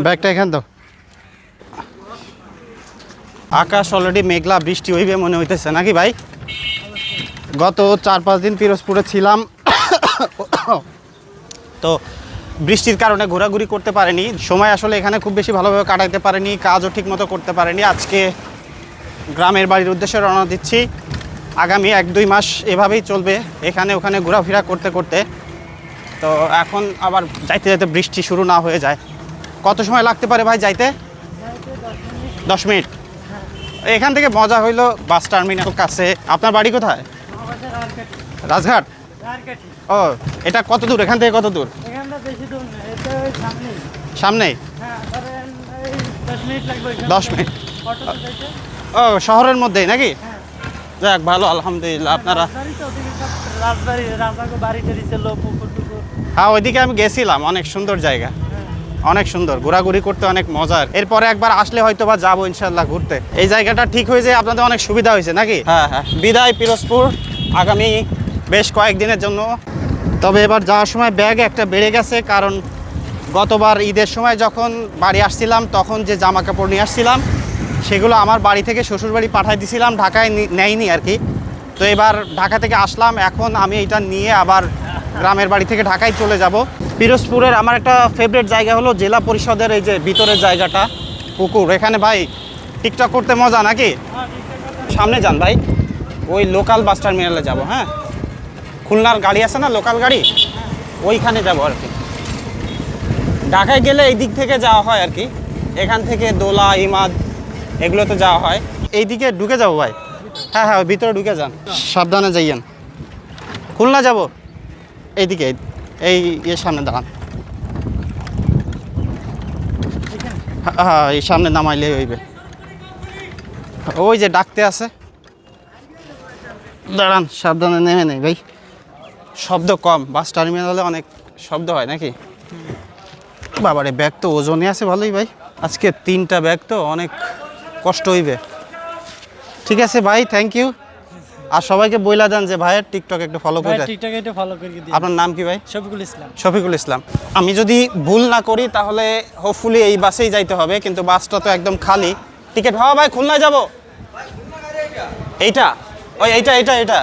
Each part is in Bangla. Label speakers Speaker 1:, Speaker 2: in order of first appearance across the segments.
Speaker 1: ব্যাগটা এখানে দাও। আকাশ অলরেডি মেঘলা, বৃষ্টি হইবে মনে হইতেছে নাকি ভাই? গত 4-5 দিন পিরোজপুরে ছিলাম, তো বৃষ্টির কারণে ঘোরাঘুরি করতে পারেনি, সময় আসলে এখানে খুব বেশি ভালোভাবে কাটাইতে পারেনি, কাজও ঠিকমতো করতে পারেনি। আজকে গ্রামের বাড়ির উদ্দেশ্যে রওনা দিচ্ছি। আগামী 1-2 মাস এভাবেই চলবে, এখানে ওখানে ঘোরাফেরা করতে করতে। তো এখন আবার যাইতে যাইতে বৃষ্টি শুরু না হয়ে যায়। কত সময় লাগতে পারে ভাই যাইতে? 10 মিনিট। এখান থেকে মজা হইলো বাস টার্মিনাল কাছে। আপনার বাড়ি কোথায়? রাজঘাট। ও, এটা কত দূর এখান থেকে? কত দূর? সামনেই? 10 মিনিট। ও, শহরের মধ্যেই নাকি? যাক ভালো, আলহামদুলিল্লাহ। আপনারা? হ্যাঁ, ওইদিকে আমি গেছিলাম, অনেক সুন্দর জায়গা, অনেক সুন্দর, ঘোরাঘুরি করতে অনেক মজার। এরপরে একবার আসলে হয়তো বা যাবো ইনশাল্লাহ ঘুরতে। এই জায়গাটা ঠিক হয়েছে, আপনাদের অনেক সুবিধা হয়েছে নাকি? হ্যাঁ হ্যাঁ। বিদায় পিরোজপুর, আগামী বেশ কয়েকদিনের জন্য। তবে এবার যাওয়ার সময় ব্যাগ একটা বেড়ে গেছে, কারণ গতবার ঈদের সময় যখন বাড়ি আসছিলাম তখন যে জামা কাপড় নিয়ে আসছিলাম সেগুলো আমার বাড়ি থেকে শ্বশুরবাড়ি পাঠাই দিয়েছিলাম, ঢাকায় নেয়নি আর কি। তো এবার ঢাকা থেকে আসলাম, এখন আমি এটা নিয়ে আবার গ্রামের বাড়ি থেকে ঢাকায় চলে যাব। পিরোজপুরের আমার একটা ফেভারিট জায়গা হলো জেলা পরিষদের এই যে ভিতরের জায়গাটা, পুকুর। এখানে ভাই টিকটক করতে মজা নাকি? সামনে যান ভাই, ওই লোকাল বাস টার্মিনালে যাব। হ্যাঁ, খুলনার গাড়ি আছে না, লোকাল গাড়ি, ওইখানে যাব আর কি। ঢাকায় গেলে এই দিক থেকে যাওয়া হয় আর কি, এখান থেকে দোলা, ইমাদ এগুলোতে যাওয়া হয়। এই দিকে ঢুকে যাবো ভাই? হ্যাঁ হ্যাঁ, ভিতরে ঢুকে যান, সাবধানে যাইয়েন। খুলনা যাব এইদিকে, এই এর সামনে দাঁড়ান। হ্যাঁ, এই সামনে নামাইলে হইবে। ওই যে ডাকতে আছে, দাঁড়ান, সাবধানে নেমে নেই ভাই। শব্দ কম, বাস টার্মিনালে অনেক শব্দ হয় নাকি? বাবারে, ব্যাগ তো ওজনে আছে ভালোই ভাই। আজকে 3টা ব্যাগ, তো অনেক কষ্ট হইবে। ঠিক আছে ভাই, থ্যাংক ইউ। আর সবাইকে বইলা দেন যে ভাইয়ের টিকটক একটু ফলো করে।
Speaker 2: টিকটকে একটু ফলো করে দিন।
Speaker 1: আপনার নাম কি ভাই?
Speaker 2: শফিকুল ইসলাম।
Speaker 1: শফিকুল ইসলাম। আমি যদি ভুল না করি তাহলে হোপফুলি এই বাসেই যাইতে হবে, কিন্তু বাসটা তো একদম খালি। টিকিট হওয়া ভাই, খুলনায় যাব। এইটা? ওই এইটা এইটা এটা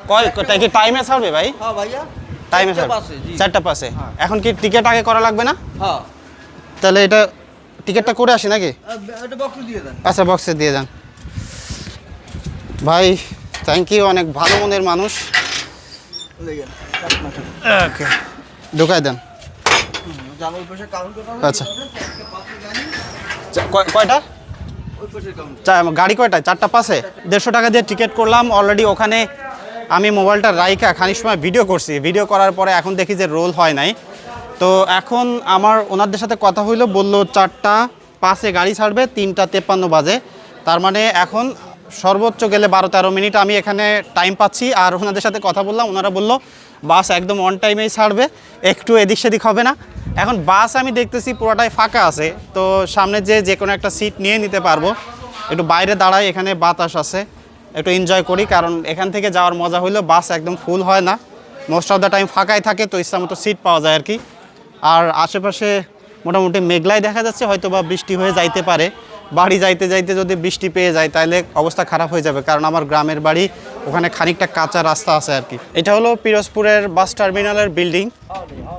Speaker 1: কয়টা কি টাইমে ছাড়বে ভাই?
Speaker 3: হ্যাঁ ভাইয়া,
Speaker 1: টাইমে ছাড়বে 4টা পাসে। এখন কি টিকিট আগে করা লাগবে না?
Speaker 3: হ্যাঁ।
Speaker 1: তাহলে এটা টিকিটটা করে আসি নাকি?
Speaker 3: এটা বক্স দিয়ে দেন।
Speaker 1: আচ্ছা, বক্সে দিয়ে যান ভাই। থ্যাংক ইউ, অনেক ভালো মনের মানুষ। ওকে, ঢুকাই দেন। আচ্ছা, কয়টা গাড়ি? কয়টা? 4টা পাসে 150 টাকা দিয়ে টিকিট করলাম অলরেডি। ওখানে আমি মোবাইলটা রাইখা খানিক সময় ভিডিও করছি, ভিডিও করার পরে এখন দেখি যে রোল হয় নাই। তো এখন আমার ওনাদের সাথে কথা হইলো, বললো 4টা পাসে গাড়ি ছাড়বে, 3টা 53 বাজে। তার মানে এখন সর্বোচ্চ গেলে 12-13 মিনিট আমি এখানে টাইম পাচ্ছি। আর ওনাদের সাথে কথা বললাম, ওনারা বললো বাস একদম অন টাইমেই ছাড়বে, একটু এদিক সেদিক হবে না। এখন বাস আমি দেখতেছি পুরোটাই ফাঁকা আছে, তো সামনে যে কোনো একটা সিট নিয়ে নিতে পারবো। একটু বাইরে দাঁড়াই, এখানে বাতাস আছে, একটু এনজয় করি। কারণ এখান থেকে যাওয়ার মজা হইলো বাস একদম ফুল হয় না, মোস্ট অফ দ্য টাইম ফাঁকাই থাকে, তো ইচ্ছা মতো সিট পাওয়া যায় আর কি। আর আশেপাশে মোটামুটি মেঘলাই দেখা যাচ্ছে, হয়তো বা বৃষ্টি হয়ে যাইতে পারে। বাড়ি যাইতে যাইতে যদি বৃষ্টি পেয়ে যায় তাহলে অবস্থা খারাপ হয়ে যাবে, কারণ আমার গ্রামের বাড়ি, ওখানে খানিকটা কাঁচা রাস্তা আছে আর কি। এটা হলো পিরোজপুরের বাস টার্মিনালের বিল্ডিং,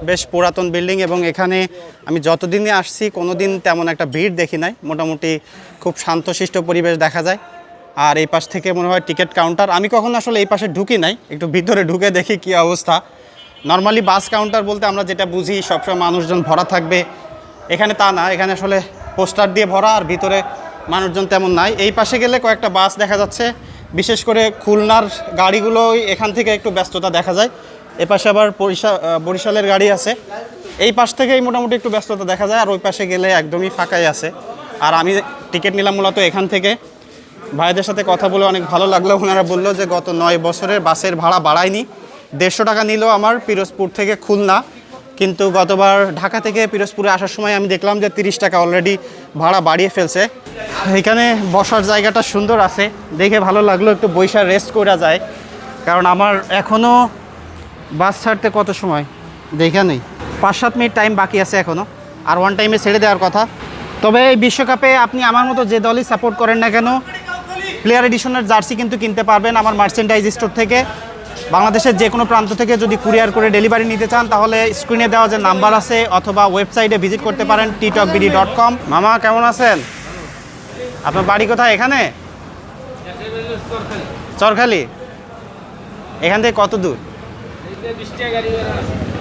Speaker 1: বেশ পুরাতন বিল্ডিং। এবং এখানে আমি যতদিনই আসছি কোনো দিন তেমন একটা ভিড় দেখি নাই, মোটামুটি খুব শান্তশিষ্ট পরিবেশ দেখা যায়। আর এই পাশ থেকে মনে হয় টিকিট কাউন্টার। আমি কখনো আসলে এই পাশে ঢুকি নাই, একটু ভিতরে ঢুকে দেখি কী অবস্থা। নর্মালি বাস কাউন্টার বলতে আমরা যেটা বুঝি সবসময় মানুষজন ভরা থাকবে, এখানে তা না, এখানে আসলে পোস্টার দিয়ে ভরা, আর ভিতরে মানুষজন তেমন নাই। এই পাশে গেলে কয়েকটা বাস দেখা যাচ্ছে, বিশেষ করে খুলনার গাড়িগুলো এখান থেকে একটু ব্যস্ততা দেখা যায়। এপাশে আবার বরিশালের গাড়ি আছে, এই পাশ থেকেই মোটামুটি একটু ব্যস্ততা দেখা যায়। আর ওই পাশে গেলে একদমই ফাঁকাই আছে। আর আমি টিকিট নিলাম মূলত এখান থেকে। ভাইদের সাথে কথা বলে অনেক ভালো লাগলো। ওনারা বললো যে গত 9 বছরের বাসের ভাড়া বাড়ায়নি, 150 টাকা নিল আমার পিরোজপুর থেকে খুলনা, কিন্তু গতবার ঢাকা থেকে পিরোজপুরে আসার সময় আমি দেখলাম যে 30 টাকা অলরেডি ভাড়া বাড়িয়ে ফেলছে। এখানে বসার জায়গাটা সুন্দর আছে, দেখে ভালো লাগলো, একটু বৈশা রেস্ট করা যায়। কারণ আমার এখনও বাস ছাড়তে কত সময় দেখে নেই, 5-7 মিনিট টাইম বাকি আছে এখনও। আর ওয়ান টাইমে ছেড়ে দেওয়ার কথা। তবে এই বিশ্বকাপে আপনি আমার মতো যে দলই সাপোর্ট করেন না কেন, প্লেয়ার এডিশনের জার্সি কিন্তু কিনতে পারবেন আমার মার্চেন্ডাইজ স্টোর থেকে। বাংলাদেশের যে কোনো প্রান্ত থেকে যদি কুরিয়ার করে ডেলিভারি নিতে চান তাহলে স্ক্রিনে দেওয়া যে নাম্বার আছে অথবা ওয়েবসাইটে ভিজিট করতে পারেন ttalkbd.com। মামা কেমন আছেন? আপনার বাড়ি কোথায়? এখানে চরখালি। এখান থেকে কত দূর?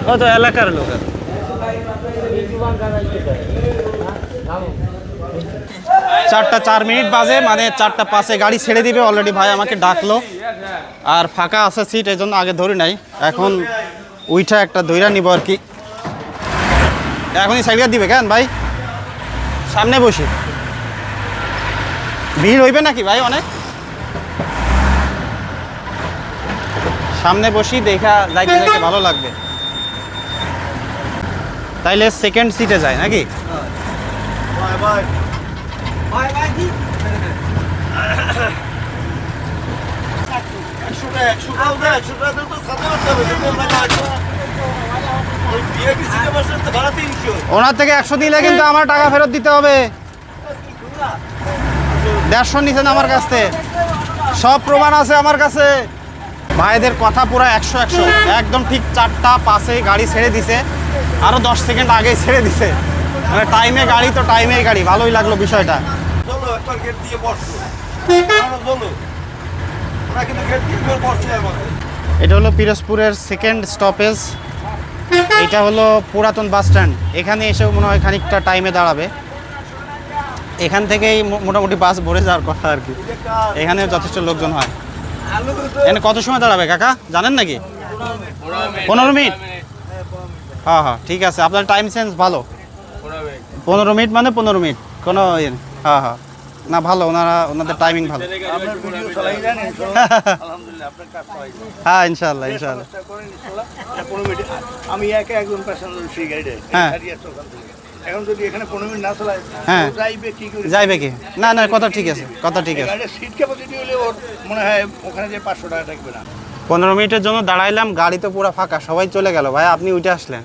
Speaker 1: ও তো এলাকার লোক। 4:04 বাজে, মানে 4:05 গাড়ি ছেড়ে দিবে। অলরেডি ভাই আমাকে ডাকলো, আর ফাঁকা আছে সিট, এই জন্য আগে ধরি নাই। এখন উইঠা একটা দইরা নিব আর কি। এখনই সাইড দিবে কেন ভাই? সামনে বসি, ভিড় হইবে নাকি ভাই? অনেক সামনে বসি, দেখা যাইতে যাইতে ভালো লাগবে। তাইলে সেকেন্ড সিটে যায় নাকি? ওনার থেকে 100 নিলে কিন্তু আমার টাকা ফেরত দিতে হবে। 150 নিছেন আমার কাছ থেকে, সব প্রমাণ আছে আমার কাছে। ভাইদের কথা পুরো 100 একদম ঠিক 4:05 গাড়ি ছেড়ে দিছে, আরো 10 সেকেন্ড আগে ছেড়ে দিছে। মানে টাইমে গাড়ি তো টাইমেই গাড়ি। ভালোই লাগলো বিষয়টা। এটা হলো পিরোজপুরের সেকেন্ড স্টপেজ। এটা হলো পুরাতন বাস স্ট্যান্ড। এখানে এসেও মনে হয় খানিকটা টাইমে দাঁড়াবে। এখান থেকেই মোটামুটি বাস ভরে যাওয়ার কথা আর কি। এখানে যথেষ্ট লোকজন হয়। এখানে কত সময় দাঁড়াবে কাকা জানেন নাকি? 15 মিনিট। হ্যাঁ হ্যাঁ ঠিক আছে, আপনার টাইম সেন্স ভালো। 15 মিনিট মানে 15 মিনিট, কোনো হ্যাঁ হ্যাঁ না ভালো, ওনাদের টাইমিং ভালো। হ্যাঁ ইনশাল্লাহ ইনশাল্লাহ।
Speaker 2: আমি একা একজন প্যাসেঞ্জার সেই গাড়িতে এখন যদি এখানে 15 মিনিট না চালায়
Speaker 1: হ্যাঁ
Speaker 2: যাইবে কি করে?
Speaker 1: যাইবে কি? না না কথা ঠিক আছে, কথা ঠিক আছে।
Speaker 2: গাড়ির সিট ক্যাপাসিটি হলে ওর মনে হয় ওখানে যে 500 টাকা থাকবে না।
Speaker 1: 15 মিনিটের জন্য দাঁড়াইলাম, গাড়ি তো পুরো ফাঁকা, সবাই চলে গেল। ভাই আপনি উঠে আসলেন,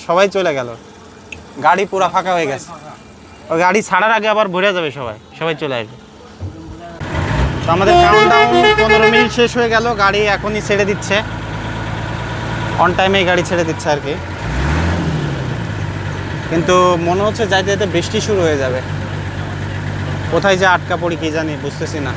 Speaker 1: সবাই চলে গেল, গাড়ি পুরো ফাঁকা হয়ে গেছে। ওই গাড়ি ছাড়ার আগে আবার ভরে যাবে, সবাই চলে আসবে। তো আমাদের কাউন্টডাউন 15 মিনিট শেষ হয়ে গেল, গাড়ি এখনই ছেড়ে দিচ্ছে, অন টাইমেই গাড়ি ছেড়ে দিচ্ছে আর কি। কিন্তু মনে হচ্ছে যাইতে যাইতে বৃষ্টি শুরু হয়ে যাবে। কোথায় যে আটকা পড়ি কি জানি, বুঝতেছি না।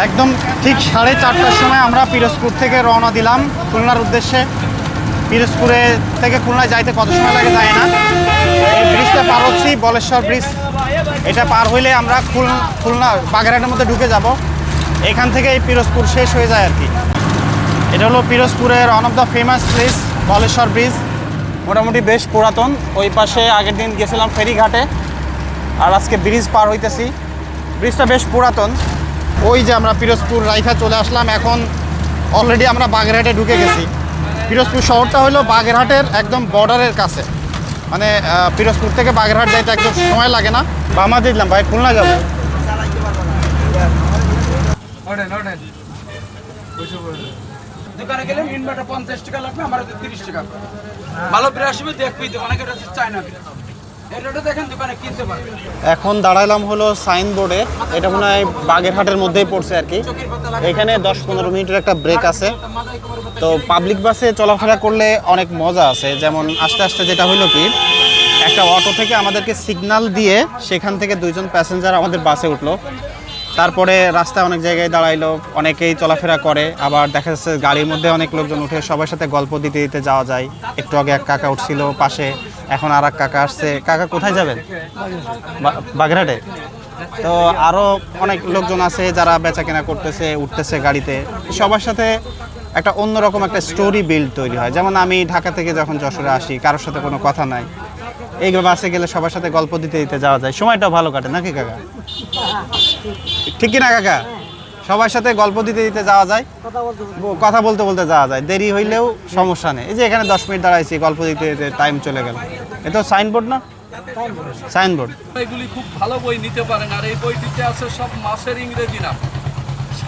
Speaker 1: একদম ঠিক 4:30টার সময় আমরা পিরোজপুর থেকে রওনা দিলাম খুলনার উদ্দেশ্যে। পিরোজপুরে থেকে খুলনায় যাইতে কত সময় লাগে যায় না। এই ব্রিজটা পার হচ্ছি, বলেশ্বর ব্রিজ। এটা পার হইলে আমরা খুলনা বাগেরহাটের মধ্যে ঢুকে যাব। এখান থেকে এই পিরোজপুর শেষ হয়ে যায় আর কি। এটা হলো পিরোজপুরের one of the famous place, Baleshwar bridge. মোটামুটি বেশ পুরাতন। ওই পাশে আগের দিন গেছিলাম ফেরিঘাটে, আর আজকে ব্রিজ পার হইতেছি। ব্রিজটা বেশ পুরাতন। ওই যে আমরা পিরোজপুর রাইখা চলে আসলাম, এখন অলরেডি আমরা বাগেরহাটে ঢুকে গেছি। পিরোজপুর শহরটা হলো বাগেরহাটের একদম বর্ডারের কাছে, মানে পিরোজপুর থেকে বাগেরহাট যাইতে একদম সময় লাগে না। বামা দিলাম ভাই, খুলনা যাবো।
Speaker 3: দোকানে গেলে ইনভার্টার 50 টাকা লাগবে, আমার 30 টাকা। ভালো ব্রাশ হবে দেখবি তো, অনেকে চায় না। এটা দেখেন দোকানে কিনতে পারবে।
Speaker 1: এখন দাঁড়াইলাম হলো সাইনবোর্ডে, এটা মনে হয় বাগেরহাটের মধ্যেই পড়ছে আর কি। এখানে 10-15 মিনিটের একটা ব্রেক আছে। তো পাবলিক বাসে চলাফেরা করলে অনেক মজা আছে। যেমন আস্তে আস্তে যেটা হলো কি, একটা অটো থেকে আমাদেরকে সিগন্যাল দিয়ে সেখান থেকে 2জন প্যাসেঞ্জার আমাদের বাসে উঠলো। তারপরে রাস্তায় অনেক জায়গায় দাঁড়াইলো, অনেকেই চলাফেরা করে। আবার দেখা যাচ্ছে গাড়ির মধ্যে অনেক লোকজন উঠে সবার সাথে গল্প দিতে দিতে যাওয়া যায়। একটু আগে এক কাকা উঠছিল পাশে, এখন আর এক কাকা আসছে। কাকা কোথায় যাবেন? বাগেরহাটে। তো আরও অনেক লোকজন আছে যারা বেচা কেনা করতেছে, উঠতেছে গাড়িতে। সবার সাথে একটা অন্যরকম একটা স্টোরি বিল্ড তৈরি হয়। যেমন আমি ঢাকা থেকে যখন যশোরে আসি, কারোর সাথে কোনো কথা নাই, এই বাসে গেলে সবার সাথে গল্প দিতে দিতে যাওয়া যায়, সময়টাও ভালো কাটে নাকি কাকা? ঠিক কিনা কাকা? সবার সাথে গল্প দিতে দিতে যাওয়া যায়, কথা বলতে বলতে যাওয়া যায়, দেরি হইলেও সমস্যা নেই। এই যে এখানে 10 মিনিট দাঁড়াইছি, গল্প দিতে দিতে টাইম চলে গেল। এটা সাইনবোর্ড না? সাইনবোর্ড।
Speaker 3: এগুলি খুব ভালো বই নিতে পারেন, আর এই বইটিতে আছে সব মাসের ইংরেজি নাম।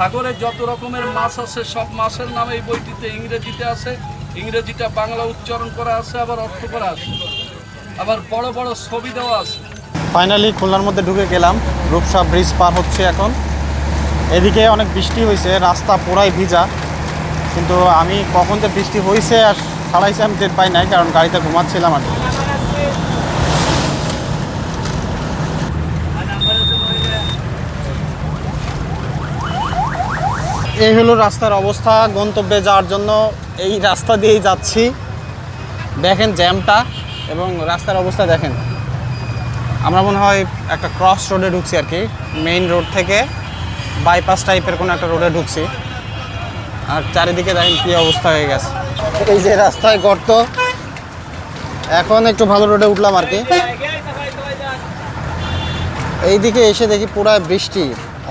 Speaker 4: সাগরে যত রকমের মাছ আছে সব মাছের নাম এই বইটিতে ইংরেজিতে আছে, ইংরেজিটা বাংলা উচ্চারণ করা আছে, আবার অর্থ করা আছে, আবার বড় বড় ছবি দেওয়া আছে।
Speaker 1: ফাইনালি খুলনার মধ্যে ঢুকে গেলাম, রূপসা ব্রিজ পার হচ্ছে এখন। এদিকে অনেক বৃষ্টি হয়েছে, রাস্তা পুরাই ভিজা, কিন্তু আমি কখন যে বৃষ্টি হয়েছে আর ছাড়াইছে আমি টের পাই নাই, কারণ গাড়িতে ঘুমাচ্ছিলাম আর কি। এই হলো রাস্তার অবস্থা। গন্তব্যে যাওয়ার জন্য এই রাস্তা দিয়েই যাচ্ছি। দেখেন জ্যামটা এবং রাস্তার অবস্থা দেখেন। আমরা মনে হয় একটা ক্রস রোডে ঢুকছি আর কি, মেইন রোড থেকে বাইপাস টাইপের কোনো একটা রোডে ঢুকছি। আর চারিদিকে দেখেন কী অবস্থা হয়ে গেছে। এই যে রাস্তায় গর্ত, এখন একটু ভালো রোডে উঠলাম আর কি। এইদিকে এসে দেখি পুরো বৃষ্টি,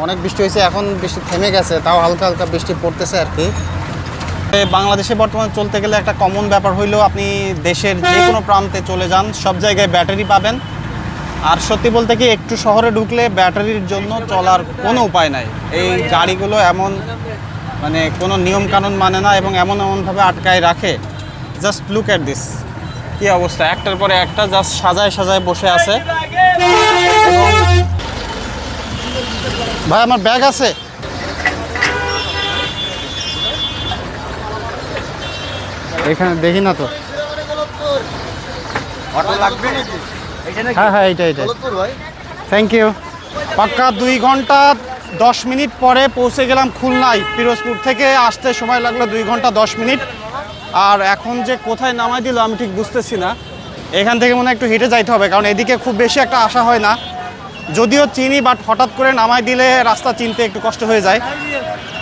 Speaker 1: অনেক বৃষ্টি হয়েছে, এখন বৃষ্টি থেমে গেছে, তাও হালকা হালকা বৃষ্টি পড়তেছে আর কি। বাংলাদেশে বর্তমানে চলতে গেলে একটা কমন ব্যাপার হইলো, আপনি দেশের যে কোনো প্রান্তে চলে যান সব জায়গায় ব্যাটারি পাবেন। আর সত্যি বলতে কি, একটু শহরে ঢুকলে ব্যাটারির জন্য চলার কোনো উপায় নাই। এই গাড়িগুলো এমন মানে কোনো নিয়ম কানুন মানে না এবং এমনভাবে আটকায় রাখে। জাস্ট লুক অ্যাট দিস, কী অবস্থা, একটার পরে একটা জাস্ট সাজায় সাজায় বসে আছে। এবং ভাই আমার ব্যাগ আছে, এখানে দেখি না তো। হ্যাঁ হ্যাঁ, এইটাই থ্যাংক ইউ। পাক্কা 2 ঘন্টা 10 মিনিট পরে পৌঁছে গেলাম খুলনায়। পিরোজপুর থেকে আসতে সময় লাগলো 2 ঘন্টা 10 মিনিট। আর এখন যে কোথায় নামাই দিল আমি ঠিক বুঝতেছি না। এখান থেকে মনে হয় একটু হেঁটে যাইতে হবে, কারণ এদিকে খুব বেশি একটা আসা হয় না, যদিও চিনি, বাট হঠাৎ করে নামাই দিলে রাস্তা চিনতে একটু কষ্ট হয়ে যায়।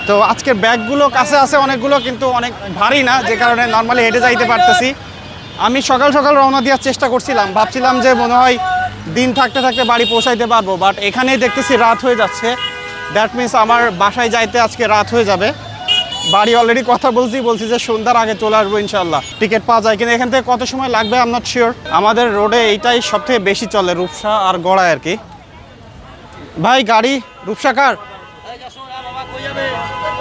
Speaker 1: তো আজকের ব্যাগগুলো কাছে আছে অনেকগুলো, কিন্তু অনেক ভারী না, যে কারণে নর্মালি হেঁটে যাইতে পারতেছি। আমি সকাল সকাল রওনা দেওয়ার চেষ্টা করছিলাম, ভাবছিলাম যে মনে হয় দিন থাকতে থাকতে বাড়ি পৌঁছাইতে পারবো, বাট এখানেই দেখতেছি রাত হয়ে যাচ্ছে। দ্যাট মিনস আমার বাসায় যাইতে আজকে রাত হয়ে যাবে। বাড়ি অলরেডি কথা বলছি যে সন্ধ্যার আগে চলে আসবো ইনশাল্লাহ। টিকিট পাওয়া যায় কিনা, এখান থেকে কত সময় লাগবে আই এম নট শিওর। আমাদের রোডে এইটাই সবথেকে বেশি চলে, রূপসা আর গড়ায় আর কি। ভাই গাড়ি রূপসা কার?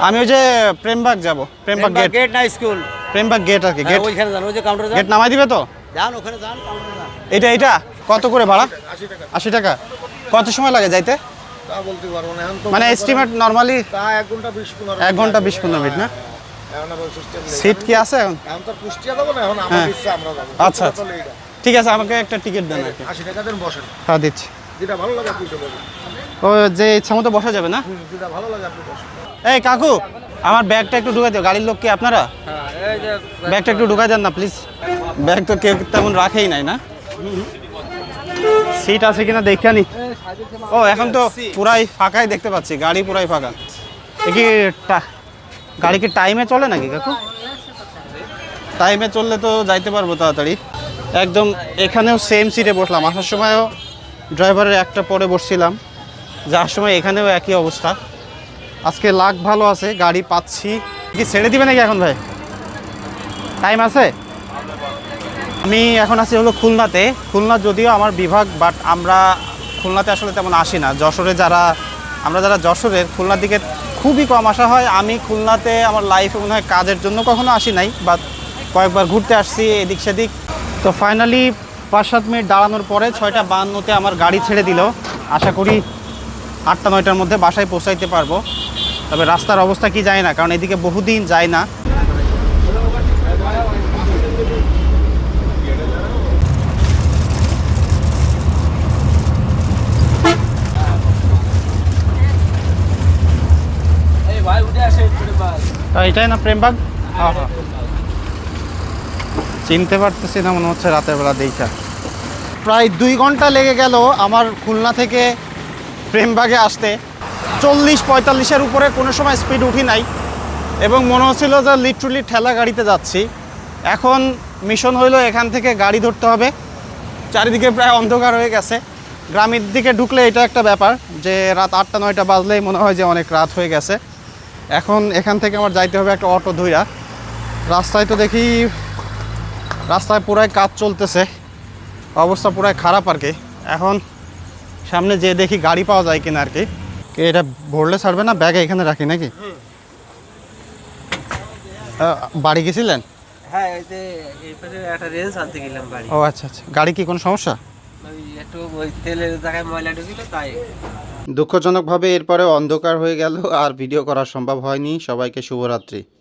Speaker 1: আমি ওই যে প্রেমবাগ যাব, প্রেমবাগ গেট
Speaker 5: না স্কুল,
Speaker 1: প্রেমবাগ গেট আর কি। গেট
Speaker 5: ওইখানে যান, ওই যে কাউন্টার
Speaker 1: গেট নামাই দিবে তো?
Speaker 5: যান ওখানে যান, কাউন্টারে যান।
Speaker 1: এটা কত করে ভাড়া? 80 টাকা। কত সময় লাগে যাইতে?
Speaker 2: তা বলতে পারবো না এখন তো,
Speaker 1: মানে এস্টিমেট নরমালি
Speaker 2: তা 1 ঘন্টা 20-15
Speaker 1: 1 ঘন্টা 20-15 মিনিট না?
Speaker 2: এখন আবার সিস্টেম নেই।
Speaker 1: সিট কি আছে এখন?
Speaker 2: এখন তো কুষ্টিয়া যাবো না, এখন আমার ইচ্ছা আমরা যাবো।
Speaker 1: আচ্ছা আচ্ছা, ঠিক আছে, আমাকে একটা টিকিট দেন আর কি।
Speaker 2: 80 টাকা দেন, বসেন,
Speaker 1: হ্যাঁ দিচ্ছি।
Speaker 2: যেটা ভালো লাগে আপনি তো বলুন।
Speaker 1: ও যে ইচ্ছা মতো বসা যাবে না?
Speaker 2: যেটা ভালো লাগে আপনি বসেন।
Speaker 1: এই কাকু, আমার ব্যাগটা একটু ঢুকাই দিও। গাড়ির লোক কি আপনারা? ব্যাগটা একটু ঢুকাই দেন না প্লিজ। ব্যাগ তো কেউ তেমন রাখেই নাই না। সিট আছে কিনা দেখে নি। ও এখন তো পুরাই ফাঁকাই দেখতে পাচ্ছি, গাড়ি পুরাই ফাঁকা। কি গাড়ি কি টাইমে চলে নাকি কাকু? টাইমে চললে তো যাইতে পারবো তাড়াতাড়ি। একদম এখানেও সেম সিটে বসলাম, আসার সময়ও ড্রাইভারের একটা পরে বসছিলাম, যাওয়ার সময় এখানেও একই অবস্থা। আজকে লাক ভালো আছে, গাড়ি পাচ্ছি। কি ছেড়ে দিবে নাকি এখন ভাই? টাইম আছে? আমি এখন আছি হলো খুলনাতে। খুলনা যদিও আমার বিভাগ, বাট আমরা খুলনাতে আসলে তেমন আসি না। যশোরে আমরা যারা যশোরের, খুলনার দিকে খুবই কম আসা হয়। আমি খুলনাতে আমার লাইফে মনে হয় কাজের জন্য কখনো আসি নাই, বাট কয়েকবার ঘুরতে আসছি এদিক সেদিক। তো ফাইনালি 5-7 মিনিট দাঁড়ানোর পরে 6:52-তে আমার গাড়ি ছেড়ে দিল। আশা করি 8টা-9টার মধ্যে বাসায় পৌঁছাইতে পারবো। তবে রাস্তার অবস্থা কি জানি না, কারণ এদিকে বহুদিন যায় না। এটাই না প্রেমবাগ? হ্যাঁ হ্যাঁ, চিনতে পারতেছি না, মনে হচ্ছে রাতের বেলা দেখা। প্রায় 2 ঘন্টা লেগে গেল আমার খুলনা থেকে প্রেমবাগে আসতে। 40-45-এর উপরে কোনো সময় স্পিড উঠি নাই, এবং মনে হচ্ছিল যে লিটারালি ঠেলা গাড়িতে যাচ্ছি। এখন মিশন হইলো এখান থেকে গাড়ি ধরতে হবে। চারিদিকে প্রায় অন্ধকার হয়ে গেছে। গ্রামের দিকে ঢুকলে এটা একটা ব্যাপার যে রাত 8টা-9টা বাজলেই মনে হয় যে অনেক রাত হয়ে গেছে। এখন এখান থেকে আমার যাইতে হবে একটা অটো ধইরা। রাস্তায় তো দেখি রাস্তায় পুরাই কাজ চলতেছে, অবস্থা পুরাই খারাপ আর কি। এখন সামনে যেয়ে দেখি গাড়ি পাওয়া যায় কিনা আর কি। এটা ভরলে ছাড়বে না, ব্যাগে এখানে রাখি নাকি? বাড়ি গেছিলেন?
Speaker 5: হ্যাঁ, এই যে এই পাশে একটা রেঞ্জ আনতে গেলাম বাড়ি।
Speaker 1: ও আচ্ছা আচ্ছা, গাড়ি কি কোনো সমস্যা?
Speaker 5: ওই একটু ওই তেলের জায়গায় ময়লা ঢুকিল তাই।
Speaker 1: দুঃখজনকভাবে এরপরে অন্ধকার হয়ে গেল, আর ভিডিও করা সম্ভব হয়নি। সবাইকে শুভরাত্রি।